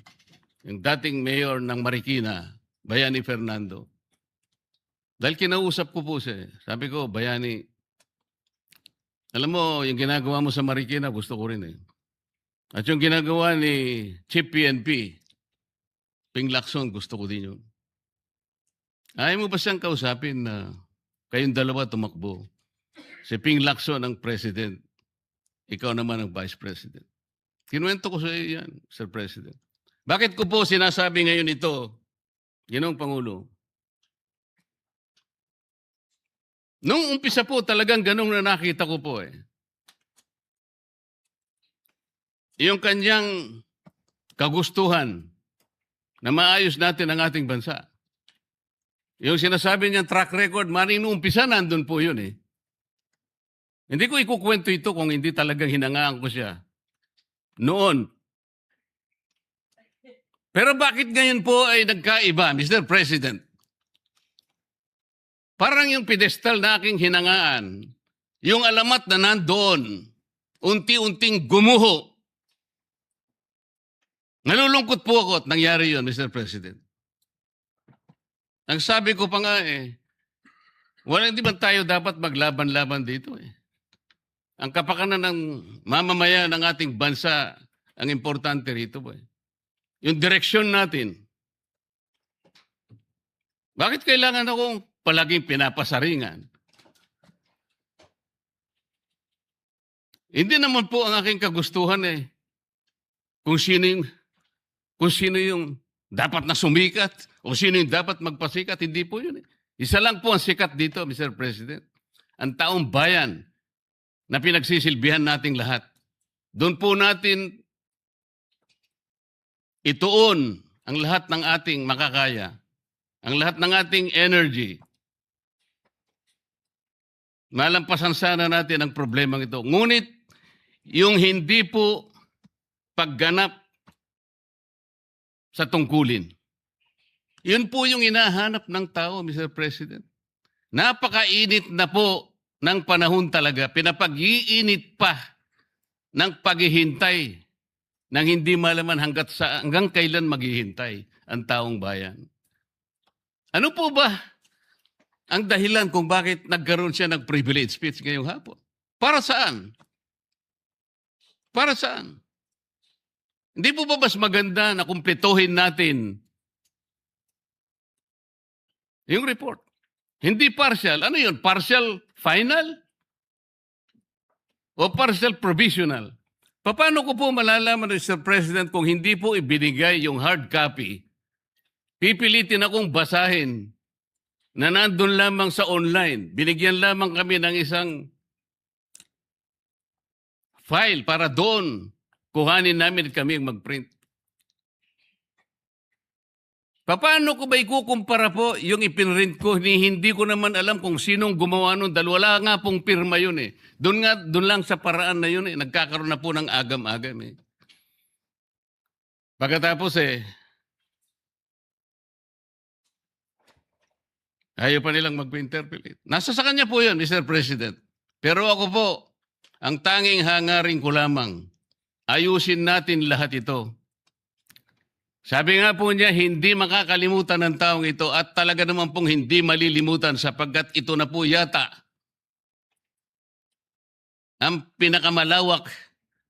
yung dating mayor ng Marikina, Bayani Fernando. Dahil kinausap ko po siya. Sabi ko, Bayani, alam mo, yung ginagawa mo sa Marikina, gusto ko rin eh. At yung ginagawa ni Chief PNP, Ping Lacson, gusto ko din yun. Ayaw mo ba siyang kausapin na kayong dalawa tumakbo? Si Ping Lacson ang president, ikaw naman ang vice president. Kinuwento ko sa iyo yan, Sir President. Bakit ko po sinasabi ngayon ito, Ginoong Pangulo? Nung umpisa po talagang ganun na nakita ko po eh. Yung kanyang kagustuhan na maayos natin ang ating bansa. Yung sinasabi niyang track record, maring nung umpisa nandun po yun eh. Hindi ko ikukwento ito kung hindi talagang hinangaan ko siya. Noon. Pero bakit ngayon po ay nagkaiba, Mr. President? Parang yung pedestal na aking hinangaan, yung alamat na nandoon, unti-unting gumuho. Nalulungkot po ako at nangyari yun, Mr. President. Ang sabi ko pa nga hindi ba tayo dapat maglaban-laban dito eh. Ang kapakanan ng mamamayan ng ating bansa, ang importante rito po eh. Yung direksyon natin. Bakit kailangan akong palaging pinapasaringan? Hindi naman po ang aking kagustuhan eh. Kung sino yung dapat na sumikat o sino yung dapat magpasikat, hindi po yun eh. Isa lang po ang sikat dito, Mr. President. Ang taong bayan na pinagsisilbihan nating lahat. Doon po natin ituon ang lahat ng ating makakaya, ang lahat ng ating energy. Malampasan sana natin ang problemang ito. Ngunit yung hindi po pagganap sa tungkulin. Yun po yung hinahanap ng tao, Mr. President. Napakainit na po ng panahon talaga. Pinapag-iinit pa ng paghihintay nang hindi malaman hanggang kailan maghihintay ang taong bayan. Ano po ba ang dahilan kung bakit nagkaroon siya ng privilege speech ngayong hapon? Para saan? Para saan? Hindi po ba mas maganda na kumpletohin natin yung report? Hindi partial. Ano yun? Partial final? O partial provisional? Paano ko po malalaman, Mr. President, kung hindi po ibinigay yung hard copy? Pipilitin akong basahin na nandun lamang sa online. Binigyan lamang kami ng isang file para doon kuhanin namin kami mag-print. Paano ko ba ikukumpara po yung ipinrint ko? Hindi ko naman alam kung sinong gumawa nun dahil wala nga pong pirma yun eh. Doon lang sa paraan na yun eh. Nagkakaroon na po ng agam-agam eh. Pagkatapos ayaw pa nilang mag-interpolate. Nasa sa kanya po yun, Mr. President. Pero ako po, ang tanging hangarin ko lamang, ayusin natin lahat ito. Sabi nga po niya, hindi makakalimutan ng taong ito at talaga naman pong hindi malilimutan sapagkat ito na po yata ang pinakamalawak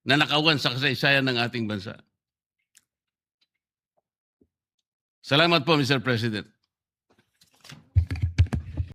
na nakawan sa kasaysayan ng ating bansa. Salamat po, Mr. President.